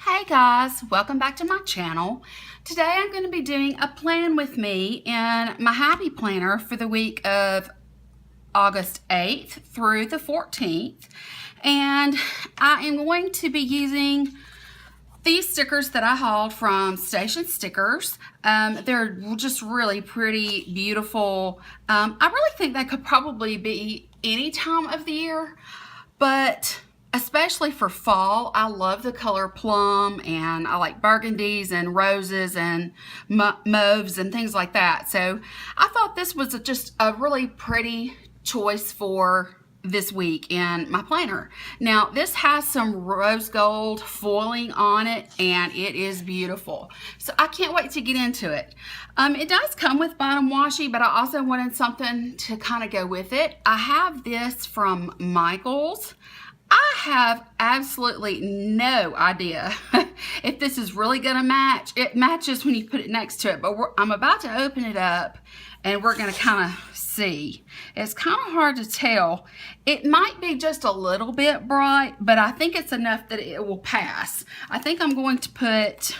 Hey guys, welcome back to my channel. Today I'm going to be doing a plan with me in my happy planner for the week of August 8th through the 14th. And I am going to be using these stickers that I hauled from Station Stickers. They're just really pretty, beautiful. I really think they could probably be any time of the year, but especially for fall, I love the color plum, and I like burgundies and roses and mauves and things like that. So I thought this was just a really pretty choice for this week in my planner. Now this has some rose gold foiling on it and it is beautiful. So I can't wait to get into it. It does come with bottom washi, but I also wanted something to kind of go with it. I have this from Michael's. I have absolutely no idea if this is really gonna match. It matches when you put it next to it, but I'm about to open it up and we're gonna kind of see. It's kind of hard to tell. It might be just a little bit bright, but I think it's enough that it will pass. I think I'm going to put,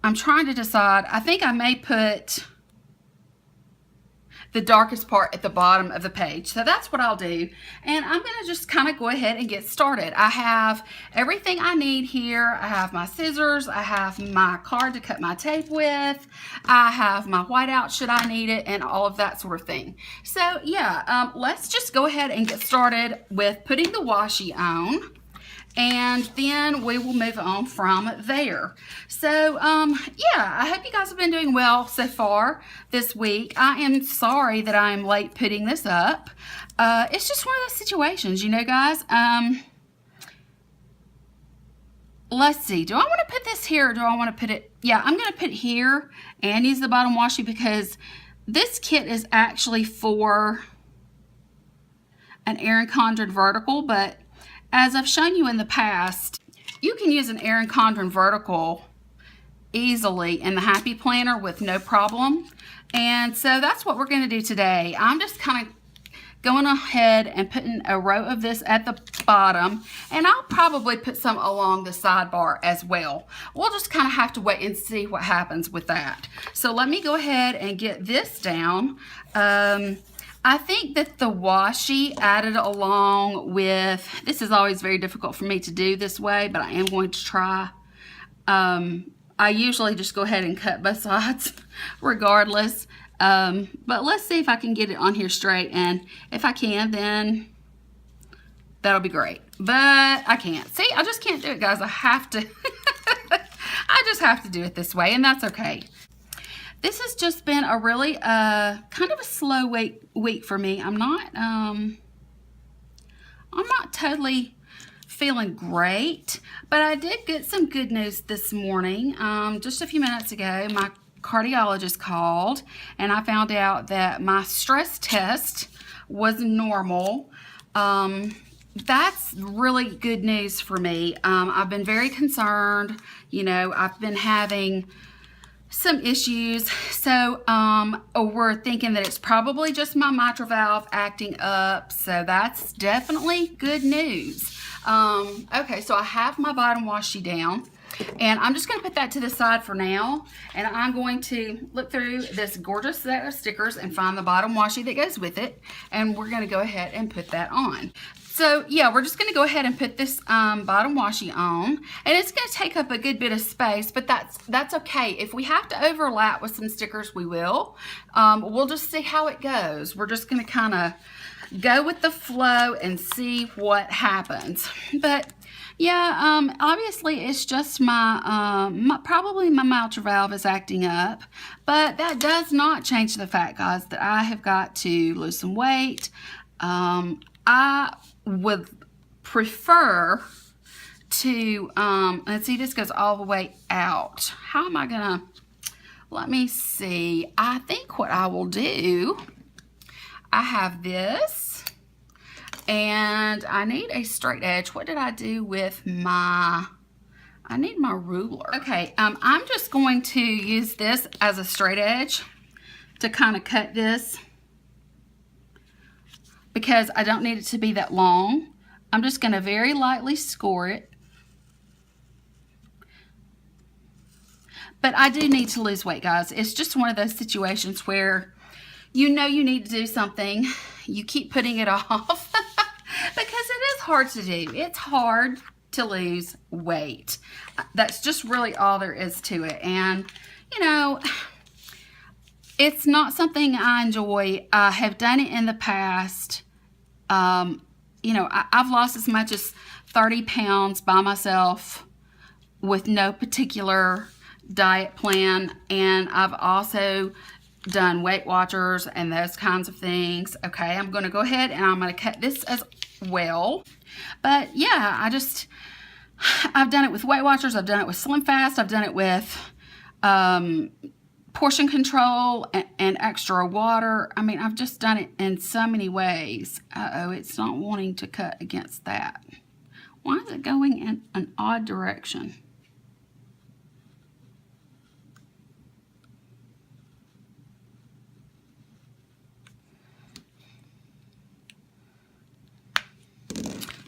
I'm trying to decide, I think I may put the darkest part at the bottom of the page. So that's what I'll do. And I'm gonna just kind of go ahead and get started. I have everything I need here. I have my scissors, I have my card to cut my tape with, I have my whiteout should I need it, and all of that sort of thing. So yeah, let's just go ahead and get started with putting the washi on, and then we will move on from there. So yeah, I hope you guys have been doing well so far this week. I am sorry that I am late putting this up. It's just one of those situations, you know, guys. Let's see, do I want to put this here or do I want to put it, yeah, I'm going to put it here and use the bottom washi because this kit is actually for an Erin Condren vertical, but as I've shown you in the past, you can use an Erin Condren vertical easily in the Happy Planner with no problem. And so that's what we're going to do today. I'm just kind of going ahead and putting a row of this at the bottom, and I'll probably put some along the sidebar as well. We'll just kind of have to wait and see what happens with that. So let me go ahead and get this down. I think that the washi added along with, this is always very difficult for me to do this way, but I am going to try. I usually just go ahead and cut both sides regardless. But let's see if I can get it on here straight, and if I can, then that'll be great. But I can't. See, I just can't do it, guys. I have to, I just have to do it this way, and that's okay. This has just been a really kind of a slow week for me. I'm not totally feeling great, but I did get some good news this morning. Just a few minutes ago, my cardiologist called and I found out that my stress test was normal. That's really good news for me. I've been very concerned. You know, I've been having some issues, so we're thinking that it's probably just my mitral valve acting up, so that's definitely good news. Okay, so I have my bottom washi down, and I'm just going to put that to the side for now, and I'm going to look through this gorgeous set of stickers and find the bottom washi that goes with it, and we're going to go ahead and put that on. So yeah, we're just going to go ahead and put this bottom washi on, and it's going to take up a good bit of space, but that's okay. If we have to overlap with some stickers, we will. We'll just see how it goes. We're just going to kind of go with the flow and see what happens. But yeah, obviously it's just probably my mitral valve is acting up, but that does not change the fact, guys, that I have got to lose some weight. I would prefer to, let's see, this goes all the way out. How am I gonna, let me see. I think what I will do, I have this, and I need a straight edge. What did I do with my, I need my ruler. Okay, I'm just going to use this as a straight edge to kind of cut this, because I don't need it to be that long. I'm just going to very lightly score it But I do need to lose weight, guys. It's just one of those situations where you know you need to do something. You keep putting it off because it is hard to do. It's hard to lose weight. That's just really all there is to it. And, you know, it's not something I enjoy. I have done it in the past. You know, I've lost as much as 30 pounds by myself with no particular diet plan, and I've also done Weight Watchers and those kinds of things. Okay, I'm going to go ahead and I'm going to cut this as well. But yeah, I've done it with Weight Watchers, I've done it with Slim Fast, I've done it with portion control and extra water. I mean, I've just done it in so many ways. Uh-oh, it's not wanting to cut against that. Why is it going in an odd direction?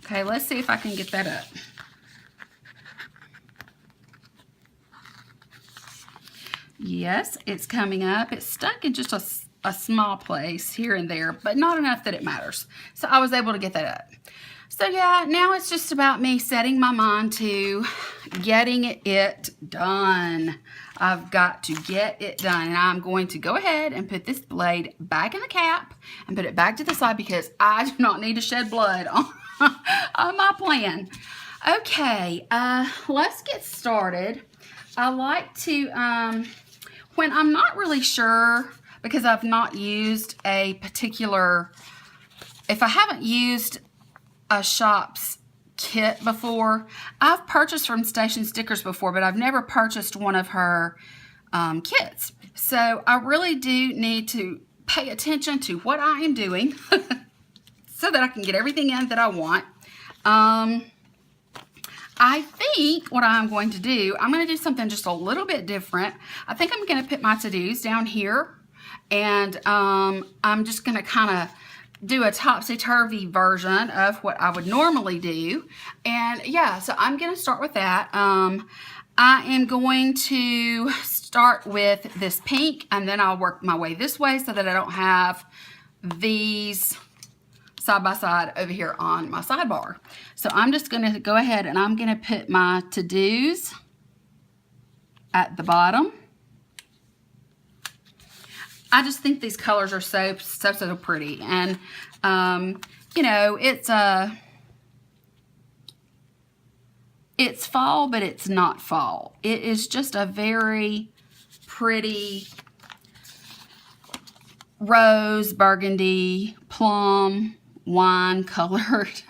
Okay, let's see if I can get that up. Yes, it's coming up. It's stuck in just a small place here and there, but not enough that it matters. So I was able to get that up. So yeah, now it's just about me setting my mind to getting it done. I've got to get it done, and I'm going to go ahead and put this blade back in the cap and put it back to the side because I do not need to shed blood on, on my plan. Okay, let's get started. I like to, when I'm not really sure, because I've not used a particular, if I haven't used a shop's kit before, I've purchased from Station Stickers before, but I've never purchased one of her kits. So I really do need to pay attention to what I am doing so that I can get everything in that I want. I think what I'm going to do, I'm going to do something just a little bit different. I think I'm going to put my to-dos down here, and I'm just going to kind of do a topsy-turvy version of what I would normally do. And yeah, so I'm going to start with that. I am going to start with this pink, and then I'll work my way this way so that I don't have these side by side over here on my sidebar. So I'm just going to go ahead and I'm going to put my to-dos at the bottom. I just think these colors are so pretty. And, you know, it's fall, but it's not fall. It is just a very pretty rose, burgundy, plum, wine colored.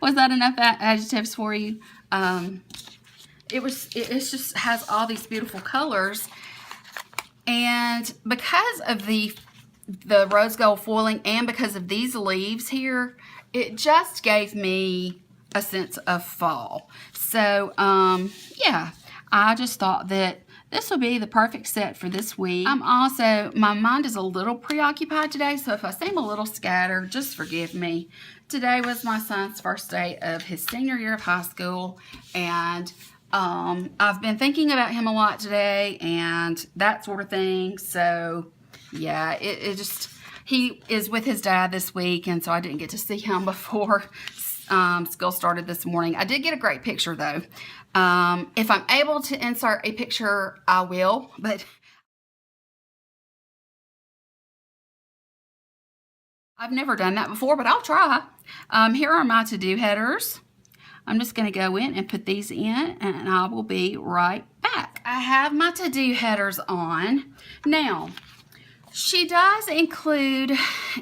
Was that enough adjectives for you? It just has all these beautiful colors. And because of the rose gold foiling and because of these leaves here, it just gave me a sense of fall. So, yeah, I just thought that this will be the perfect set for this week. My mind is a little preoccupied today, so if I seem a little scattered, just forgive me. Today was my son's first day of his senior year of high school, and I've been thinking about him a lot today and that sort of thing. So yeah, he is with his dad this week, and so I didn't get to see him before school started this morning. I did get a great picture though. If I'm able to insert a picture, I will, but I've never done that before, but I'll try. Here are my to-do headers. I'm just going to go in and put these in, and I will be right back. I have my to-do headers on. Now, she does include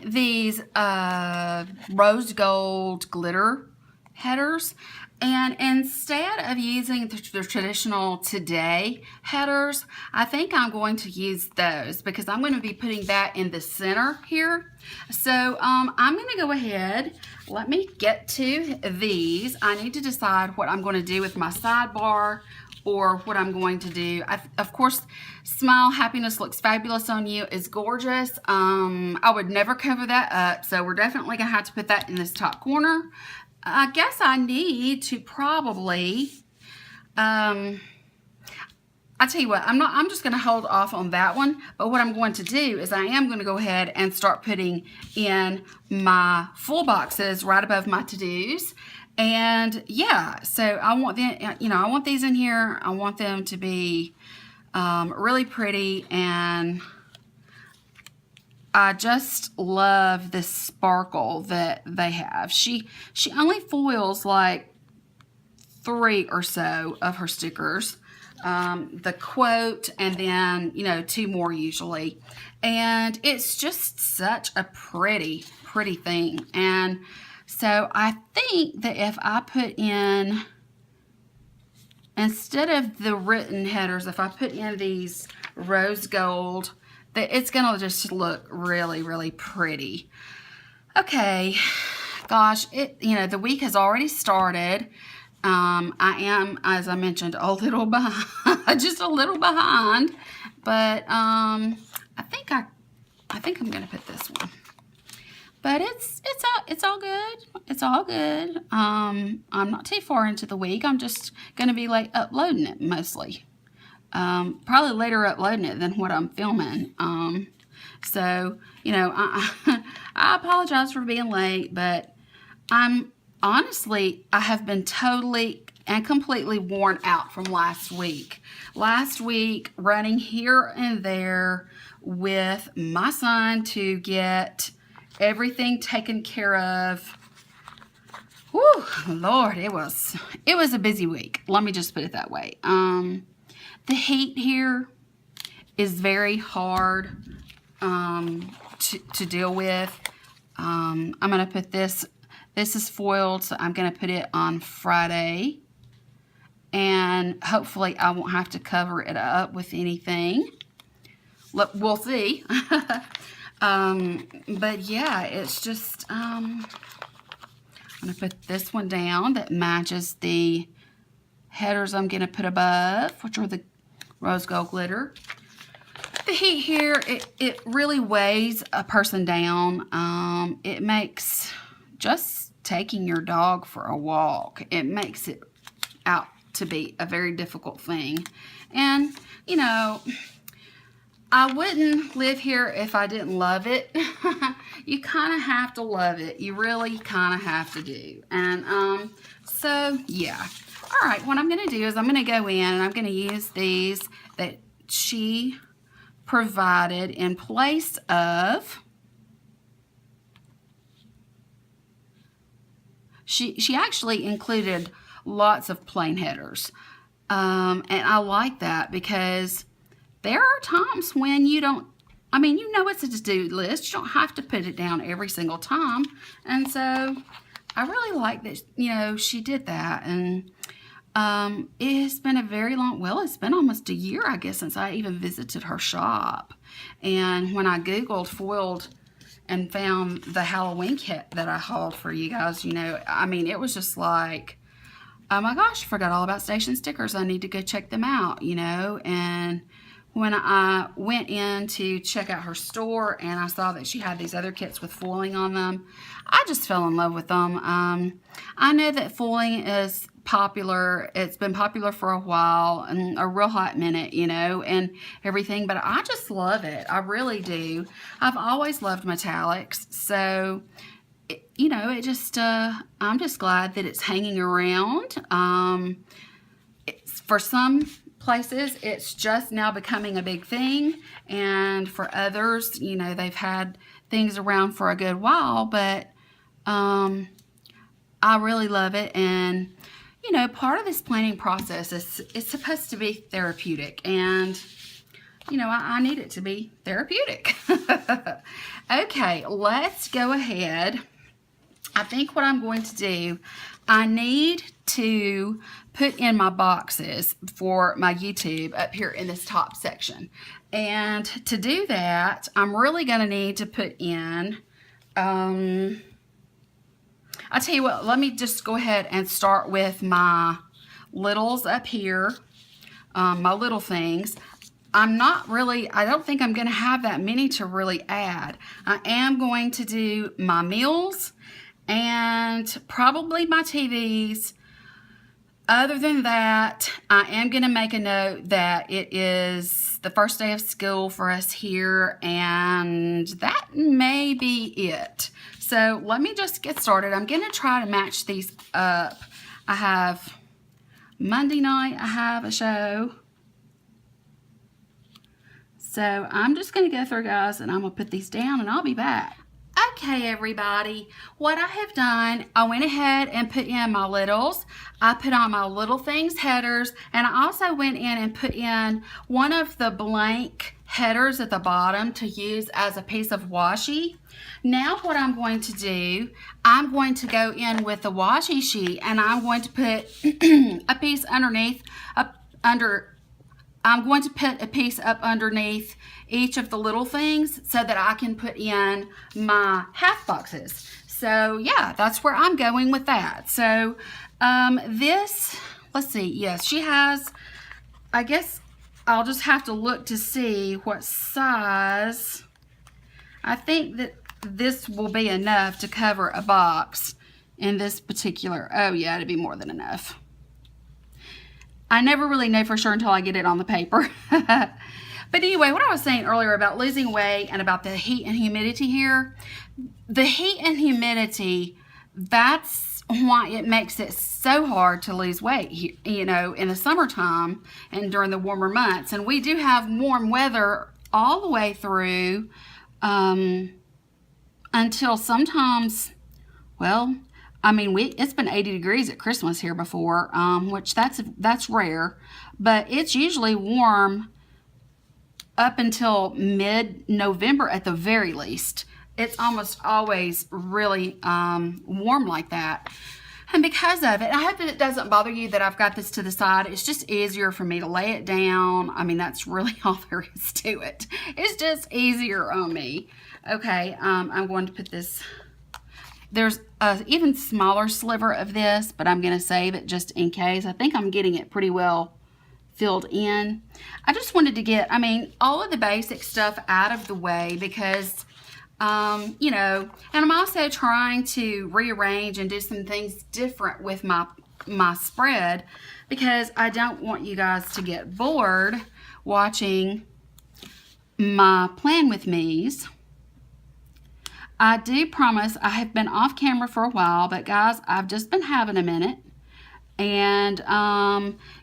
these rose gold glitter headers, and instead of using the traditional today headers, I think I'm going to use those because I'm going to be putting that in the center here. So I'm going to go ahead. Let me get to these. I need to decide what I'm going to do with my sidebar or what I'm going to do. Of course, Smile Happiness Looks Fabulous on You is gorgeous. I would never cover that up, so we're definitely going to have to put that in this top corner. I guess I need to probably, I I tell you what, I'm just going to hold off on that one. But what I'm going to do is I am going to go ahead and start putting in my full boxes right above my to-dos. And yeah, so I want them, I want these in here. I want them to be really pretty, and I just love this sparkle that they have. She only foils like 3 or so of her stickers. The quote, and then, 2 more usually. And it's just such a pretty thing. And so I think that if I put in, instead of the written headers, if I put in these rose gold, that it's going to just look really pretty. Okay, gosh, the week has already started. I am, as I mentioned, a little behind, just a little behind, but I think I'm gonna put this one. But it's all good. It's all good. I'm not too far into the week. I'm just gonna be like uploading it mostly. Probably later uploading it than what I'm filming. So I apologize for being late, but honestly, I have been totally and completely worn out from last week. Last week, running here and there with my son to get everything taken care of. Whew, Lord, it was a busy week. Let me just put it that way. The heat here is very hard to deal with. I'm going to put this. This is foiled, so I'm going to put it on Friday. And hopefully I won't have to cover it up with anything. We'll see. But yeah, it's just, I'm going to put this one down that matches the headers I'm going to put above, which are the rose gold glitter. The heat here, it really weighs a person down. It makes just taking your dog for a walk, it makes it out to be a very difficult thing. And, I wouldn't live here if I didn't love it. You kind of have to love it. You really kind of have to do. And so, yeah. All right, what I'm going to do is I'm going to go in and I'm going to use these that she provided in place of. She actually included lots of plain headers. And I like that because there are times when you don't, it's a to-do list. You don't have to put it down every single time. And so I really like that, she did that. And it has been a very long, it's been almost a year, I guess, since I even visited her shop. And when I Googled foiled and found the Halloween kit that I hauled for you guys, it was just like, oh my gosh, I forgot all about station stickers. I need to go check them out, and when I went in to check out her store and I saw that she had these other kits with foiling on them, I just fell in love with them. I know that foiling is popular. It's been popular for a while and a real hot minute, and everything, but I just love it. I really do. I've always loved metallics. So, it just, I'm just glad that it's hanging around. For some places, it's just now becoming a big thing. And for others, they've had things around for a good while, but I really love it. And part of this planning process is it's supposed to be therapeutic, and I need it to be therapeutic. Okay, let's go ahead. I think what I'm going to do, I need to put in my boxes for my YouTube up here in this top section. And to do that, I'm really going to need to put in, I'll tell you what, let me just go ahead and start with my littles up here, my little things. I don't think I'm going to have that many to really add. I am going to do my meals and probably my TVs. Other than that, I am going to make a note that it is the first day of school for us here, and that may be it. So let me just get started. I'm going to try to match these up. I have Monday night, I have a show. So I'm just going to go through, guys, and I'm going to put these down, and I'll be back. Okay, everybody, what I have done, I went ahead and put in my littles. I put on my little things headers, and I also went in and put in one of the blank headers at the bottom to use as a piece of washi. Now what I'm going to do, I'm going to go in with the washi sheet, and I'm going to put a piece underneath, I'm going to put a piece up underneath each of the little things so that I can put in my half boxes. So yeah, that's where I'm going with that. So this, let's see, yes, she has, I guess I'll just have to look to see what size. I think that this will be enough to cover a box in this particular, oh yeah, it'd be more than enough. I never really know for sure until I get it on the paper. But anyway, what I was saying earlier about losing weight and about the heat and humidity here, the heat and humidity, that's why it makes it so hard to lose weight, you know, in the summertime and during the warmer months. And we do have warm weather all the way through until sometimes, well, I mean, it's been 80 degrees at Christmas here before, which that's rare, but it's usually warm up until mid-November at the very least. It's almost always really warm like that. And because of it, I hope that it doesn't bother you that I've got this to the side. It's just easier for me to lay it down. I mean, that's really all there is to it. It's just easier on me. Okay, I'm going to put this. There's an even smaller sliver of this, but I'm going to save it just in case. I think I'm getting it pretty well filled in. I just wanted to get, I mean, all of the basic stuff out of the way because, you know, and I'm also trying to rearrange and do some things different with my spread because I don't want you guys to get bored watching my Plan With Me's. I do promise I have been off camera for a while, but guys, I've just been having a minute. And,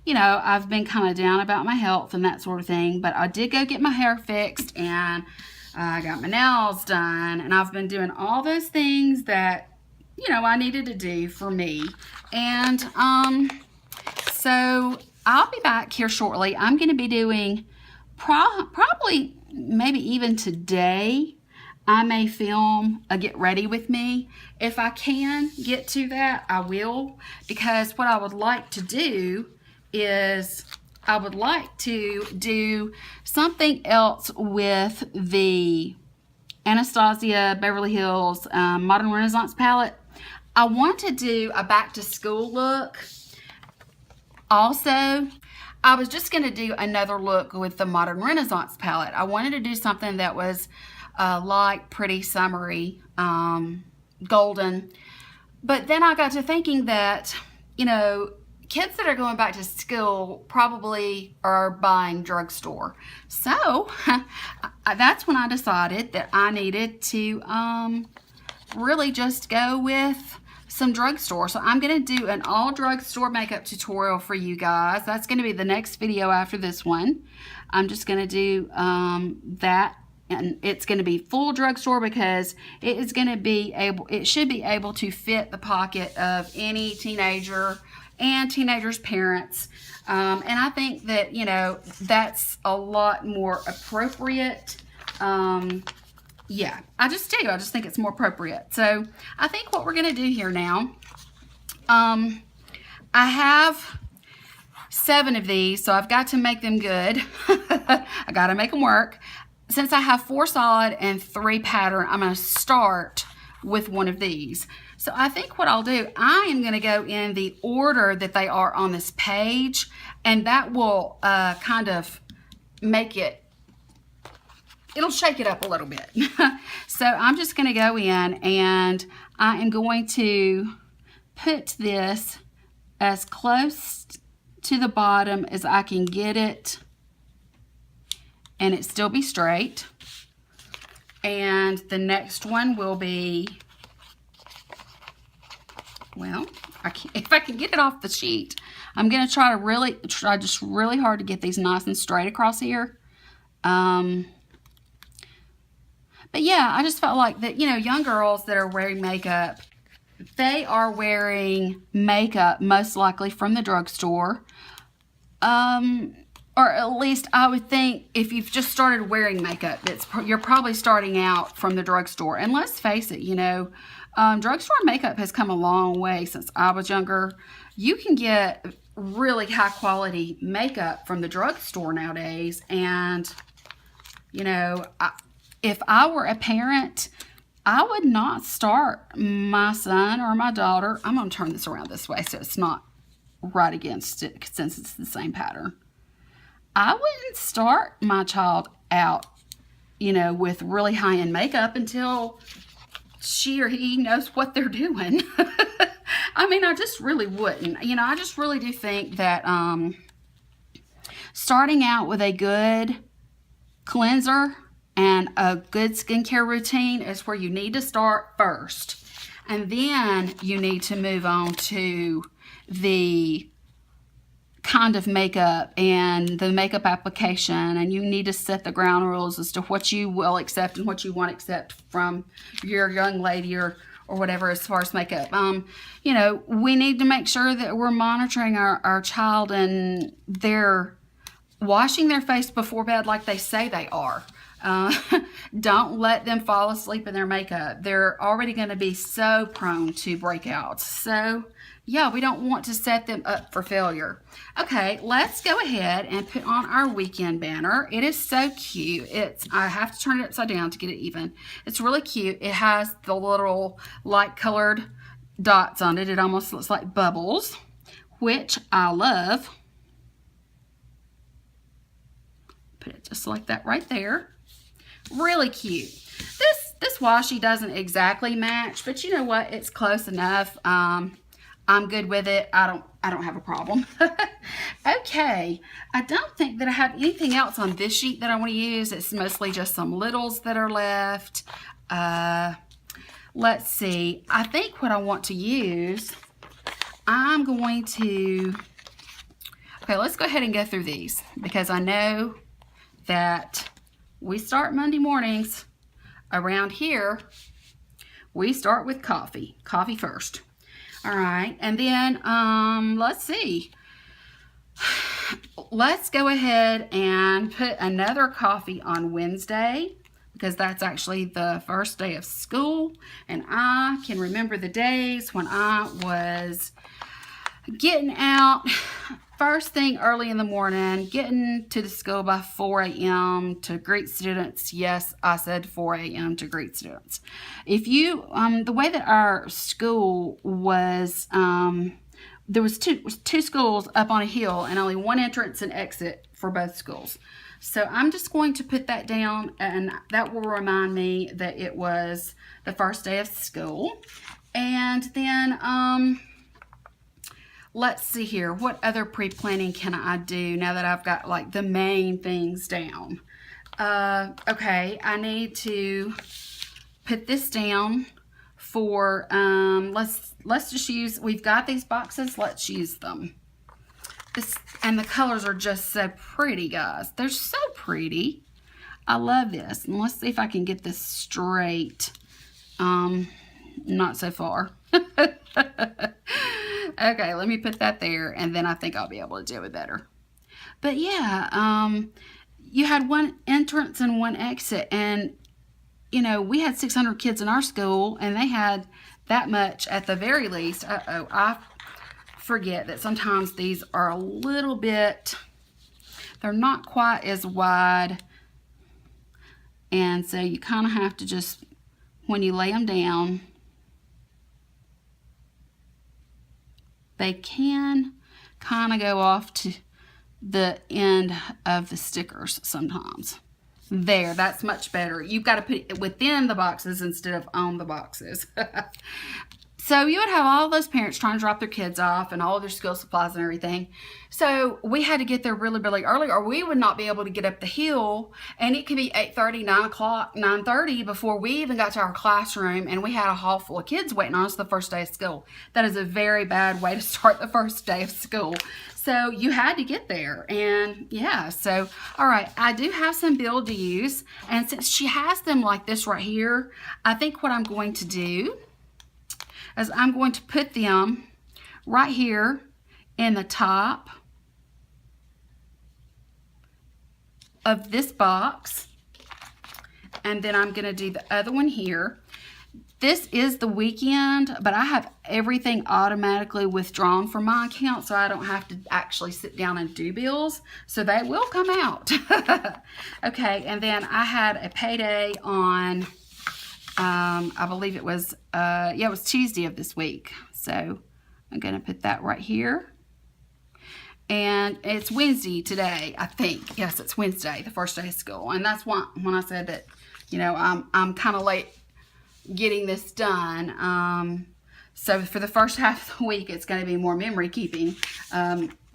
you know, I've been kind of down about my health and that sort of thing. But I did go get my hair fixed and I got my nails done. And I've been doing all those things that, you know, I needed to do for me. And so I'll be back here shortly. I'm going to be doing probably maybe even today. I may film a get ready with me. If I can get to that, I will. Because what I would like to do is I would like to do something else with the Anastasia Beverly Hills Modern Renaissance palette. I want to do a back to school look. Also, I was just going to do another look with the Modern Renaissance palette. I wanted to do something that was light, pretty, summery, golden. But then I got to thinking that, you know, kids that are going back to school probably are buying drugstore. So that's when I decided that I needed to really just go with some drugstore. So I'm going to do an all drugstore makeup tutorial for you guys. That's going to be the next video after this one. I'm just going to do that. And it's going to be full drugstore because it is going to be able, it should be able to fit the pocket of any teenager and teenagers' parents. And I think that, you know, that's a lot more appropriate. Yeah, I just do. I just think it's more appropriate. So I think what we're going to do here now, I have 7 of these, so I've got to make them good. I got to make them work. Since I have 4 solid and 3 pattern, I'm going to start with one of these. So I think what I'll do, I am going to go in the order that they are on this page, and that will kind of make it, it'll shake it up a little bit. So I'm just going to go in and I am going to put this as close to the bottom as I can get it and it still be straight. And the next one will be, well, if I can get it off the sheet, I'm going to try just really hard to get these nice and straight across here. But yeah, I just felt like that, you know, young girls that are wearing makeup, they are wearing makeup most likely from the drugstore. Or at least I would think if you've just started wearing makeup, you're probably starting out from the drugstore. And let's face it, you know, drugstore makeup has come a long way since I was younger. You can get really high quality makeup from the drugstore nowadays. And, you know, if I were a parent, I would not start my son or my daughter. I'm going to turn this around this way so it's not right against it since it's the same pattern. I wouldn't start my child out, you know, with really high-end makeup until she or he knows what they're doing. I mean, I just really wouldn't. You know, I just really do think that starting out with a good cleanser and a good skincare routine is where you need to start first. And then you need to move on to the kind of makeup and the makeup application, and you need to set the ground rules as to what you will accept and what you won't accept from your young lady or whatever as far as makeup. You know, we need to make sure that we're monitoring our child and they're washing their face before bed like they say they are. Don't let them fall asleep in their makeup. They're already going to be so prone to breakouts. So yeah, we don't want to set them up for failure. Okay, let's go ahead and put on our weekend banner. It is so cute. I have to turn it upside down to get it even. It's really cute. It has the little light colored dots on it. It almost looks like bubbles, which I love. Put it just like that right there. Really cute. This washi doesn't exactly match, but you know what? It's close enough. I'm good with it. I don't have a problem. Okay. I don't think that I have anything else on this sheet that I want to use. It's mostly just some littles that are left. Let's see. I think what I want to use, I'm going to, okay, let's go ahead and go through these because I know that we start Monday mornings around here. We start with coffee first. All right, and then let's see. Let's go ahead and put another coffee on Wednesday because that's actually the first day of school, and I can remember the days when I was getting out first thing early in the morning, getting to the school by 4 a.m. to greet students. Yes, I said 4 a.m. to greet students. If you, the way that our school was, there was two schools up on a hill and only one entrance and exit for both schools. So I'm just going to put that down, and that will remind me that it was the first day of school. And then, let's see here. What other pre-planning can I do now that I've got like the main things down? Okay, I need to put this down for, let's just use, we've got these boxes, let's use them. And the colors are just so pretty, guys. They're so pretty. I love this. And let's see if I can get this straight. Not so far. Okay, let me put that there, and then I think I'll be able to do it better. But yeah, you had one entrance and one exit, and you know, we had 600 kids in our school, and they had that much at the very least. Uh-oh, I forget that sometimes these are a little bit, they're not quite as wide, and so you kind of have to just, when you lay them down, they can kind of go off to the end of the stickers sometimes. There, that's much better. You've got to put it within the boxes instead of on the boxes. So you would have all those parents trying to drop their kids off and all of their school supplies and everything. So we had to get there really, really early, or we would not be able to get up the hill. And it could be 8:30, 9 o'clock, 9:30 before we even got to our classroom, and we had a hall full of kids waiting on us the first day of school. That is a very bad way to start the first day of school. So you had to get there, and yeah, so, all right, I do have some bill to use, and since she has them like this right here, I think what I'm going to do is I'm going to put them right here in the top of this box, and then I'm going to do the other one here. This is the weekend, but I have everything automatically withdrawn from my account, so I don't have to actually sit down and do bills, so they will come out. Okay, and then I had a payday on, I believe it was, yeah, it was Tuesday of this week, so I'm going to put that right here. And it's Wednesday today, I think. Yes, it's Wednesday, the first day of school, and that's why when I said that, you know, I'm kind of late getting this done. So for the first half of the week, it's going to be more memory keeping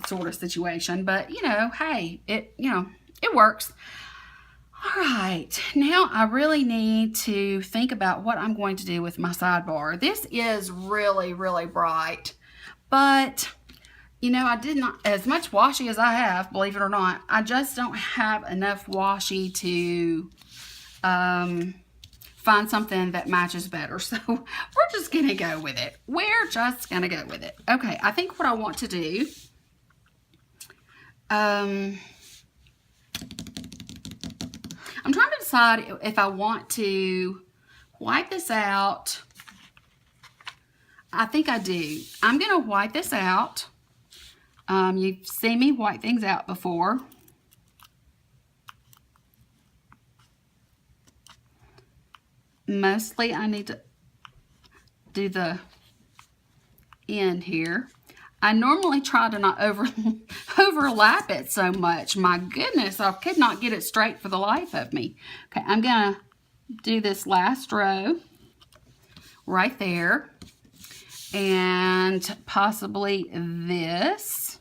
sort of situation. But, you know, hey, it works. All right, now I really need to think about what I'm going to do with my sidebar. This is really, really bright, but, you know, I did not, as much washi as I have, believe it or not, I just don't have enough washi to find something that matches better. So we're just going to go with it. We're just going to go with it. Okay, I think what I want to do, I'm trying to decide if I want to wipe this out. I think I do. I'm going to wipe this out. You've seen me wipe things out before. Mostly I need to do the end here. I normally try to not overlap it so much. My goodness, I could not get it straight for the life of me. Okay, I'm gonna do this last row right there, and possibly this.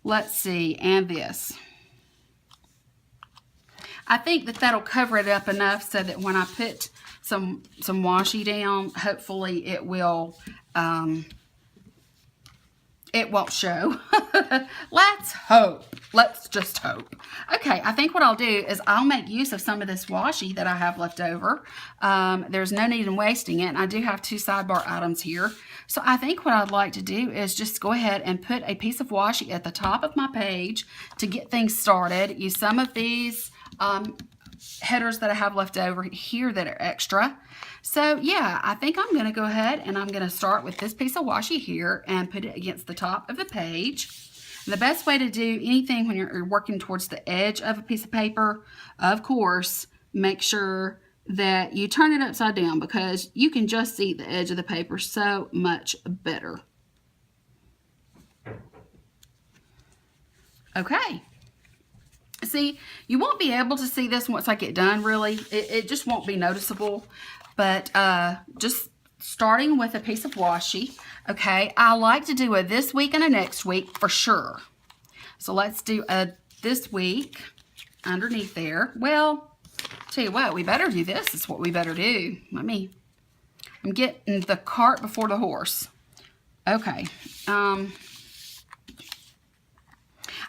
Let's see, and this. I think that that'll cover it up enough so that when I put some washi down, hopefully it will, it won't show. Let's hope. Let's just hope. Okay, I think what I'll do is I'll make use of some of this washi that I have left over. There's no need in wasting it. I do have 2 sidebar items here. So I think what I'd like to do is just go ahead and put a piece of washi at the top of my page to get things started. Use some of these headers that I have left over here that are extra. So yeah, I think I'm going to go ahead and I'm going to start with this piece of washi here and put it against the top of the page. And the best way to do anything when you're working towards the edge of a piece of paper, of course, make sure that you turn it upside down because you can just see the edge of the paper so much better. Okay. See, you won't be able to see this once I get done, really. It just won't be noticeable. But just starting with a piece of washi, okay? I like to do a this week and a next week for sure. So let's do a this week underneath there. Well, tell you what, we better do this. It's what we better do. I'm getting the cart before the horse. Okay.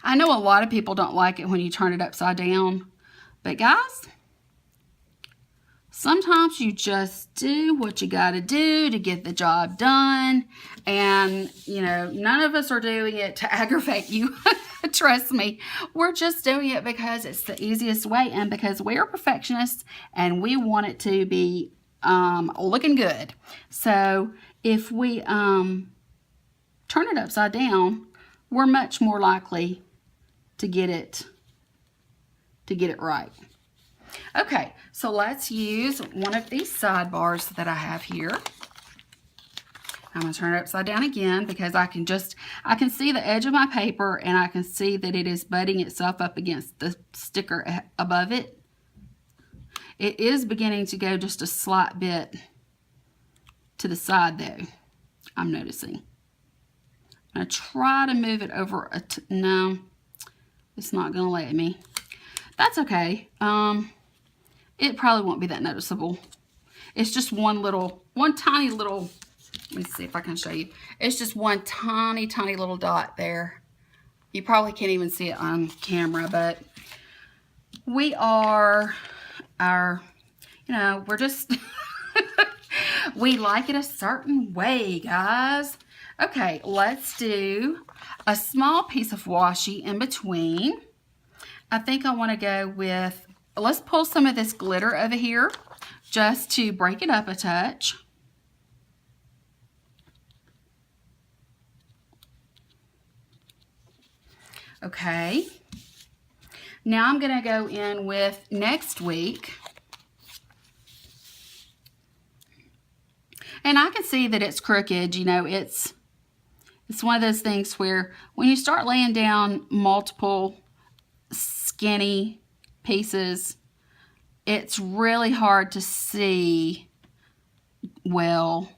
I know a lot of people don't like it when you turn it upside down, but guys, sometimes you just do what you got to do to get the job done, and, you know, none of us are doing it to aggravate you. Trust me, we're just doing it because it's the easiest way and because we are perfectionists and we want it to be looking good. So if we turn it upside down, we're much more likely to get it right. Okay, so let's use one of these sidebars that I have here. I'm going to turn it upside down again because I can see the edge of my paper and I can see that it is butting itself up against the sticker above it. It is beginning to go just a slight bit to the side though, I'm noticing. I'm going to try to move it over no, it's not going to let me. That's okay. It probably won't be that noticeable. It's just one tiny little, let me see if I can show you. It's just one tiny little dot there. You probably can't even see it on camera, but we are we're just, we like it a certain way, guys. Okay, let's do a small piece of washi in between. I think I want to go with, let's pull some of this glitter over here just to break it up a touch. Okay. Now I'm going to go in with Next Week. And I can see that it's crooked, you know, it's one of those things where when you start laying down multiple skinny pieces, it's really hard to see well.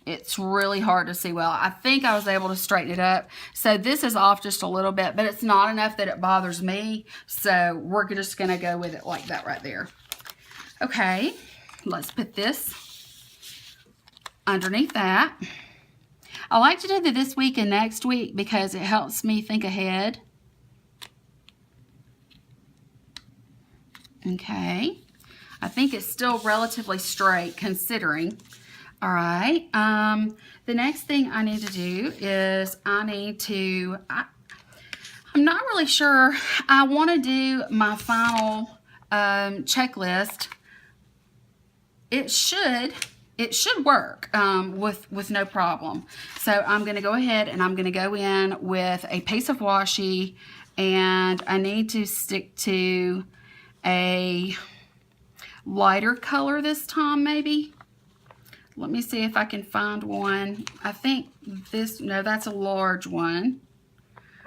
It's really hard to see well. I think I was able to straighten it up. So this is off just a little bit, but it's not enough that it bothers me. So we're just going to go with it like that right there. Okay, let's put this underneath that. I like to do the this week and next week because it helps me think ahead. Okay, I think it's still relatively straight considering. All right, the next thing I need to do is I'm not really sure. I want to do my final checklist. It should work with no problem. So I'm going to go ahead and I'm going to go in with a piece of washi, and I need to stick to a lighter color this time maybe. Let me see if I can find one. I think this, no, that's a large one.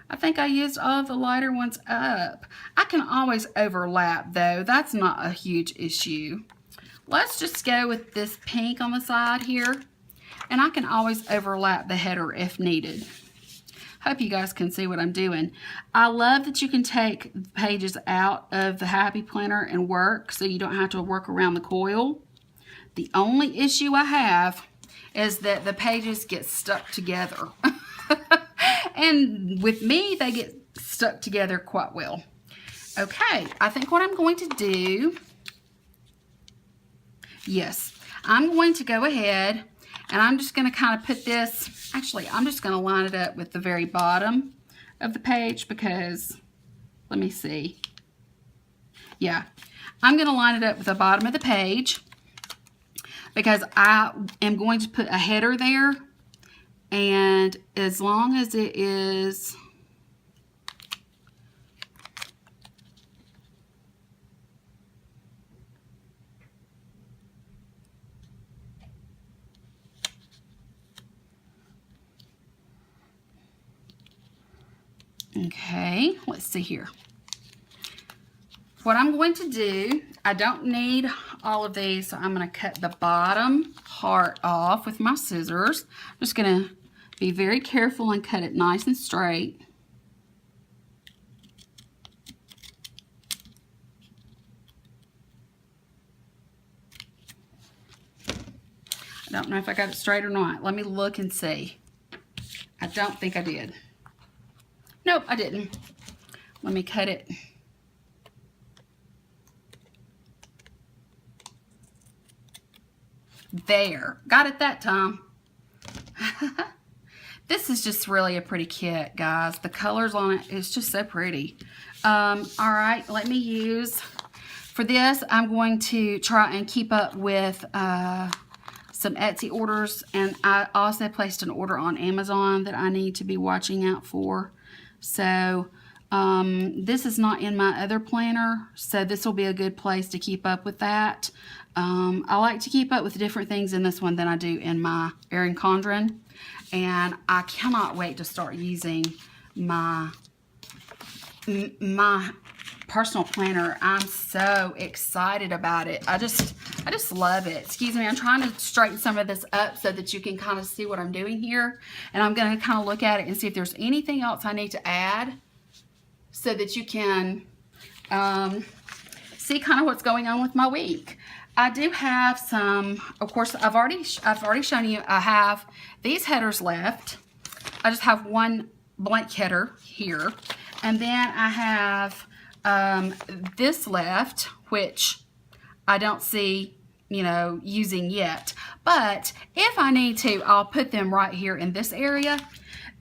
I think I used all of the lighter ones up. I can always overlap though. That's not a huge issue. Let's just go with this pink on the side here. And I can always overlap the header if needed. Hope you guys can see what I'm doing. I love that you can take pages out of the Happy Planner and work so you don't have to work around the coil. The only issue I have is that the pages get stuck together. And with me, they get stuck together quite well. Okay, I think what I'm going to do, yes, I'm going to go ahead and I'm just going to kind of put this, actually, I'm just going to line it up with the very bottom of the page because, let me see. Yeah, I'm going to line it up with the bottom of the page because I am going to put a header there, and as long as it is okay, let's see here. What I'm going to do, I don't need all of these, so I'm going to cut the bottom part off with my scissors. I'm just going to be very careful and cut it nice and straight. I don't know if I got it straight or not. Let me look and see. I don't think I did. Nope, I didn't. Let me cut it. There, got it that time. This is just really a pretty kit, guys. The colors on it is just so pretty. All right, let me use, for this, I'm going to try and keep up with some Etsy orders, and I also placed an order on Amazon that I need to be watching out for. So this is not in my other planner, so this will be a good place to keep up with that. I like to keep up with different things in this one than I do in my Erin Condren, and I cannot wait to start using my personal planner. I'm so excited about it. I just love it. Excuse me, I'm trying to straighten some of this up so that you can kind of see what I'm doing here. And I'm going to kind of look at it and see if there's anything else I need to add so that you can see kind of what's going on with my week. I do have some, of course, I've already shown you, I have these headers left. I just have one blank header here. And then I have this left, which I don't see, you know, using yet. But if I need to, I'll put them right here in this area.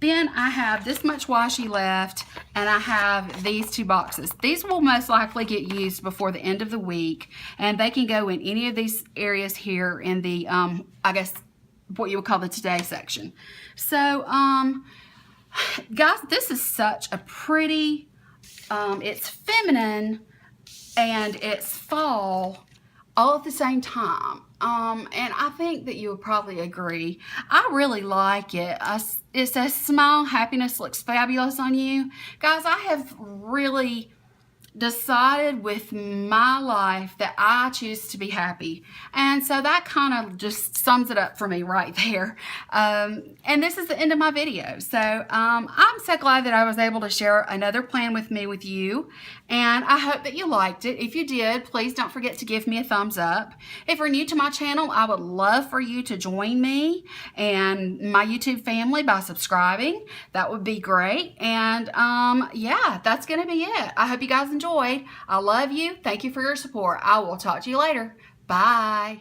Then I have this much washi left, and I have these 2 boxes. These will most likely get used before the end of the week, and they can go in any of these areas here in the, I guess, what you would call the today section. So, guys, this is such a pretty, it's feminine, and it's fall all at the same time. And I think that you would probably agree. I really like it. It says smile, happiness looks fabulous on you. Guys, I have really decided with my life that I choose to be happy. And so that kind of just sums it up for me right there. And this is the end of my video. So I'm so glad that I was able to share another plan with you. And I hope that you liked it. If you did, please don't forget to give me a thumbs up. If you're new to my channel, I would love for you to join me and my YouTube family by subscribing. That would be great. And yeah, that's going to be it. I hope you guys enjoyed. I love you. Thank you for your support. I will talk to you later. Bye.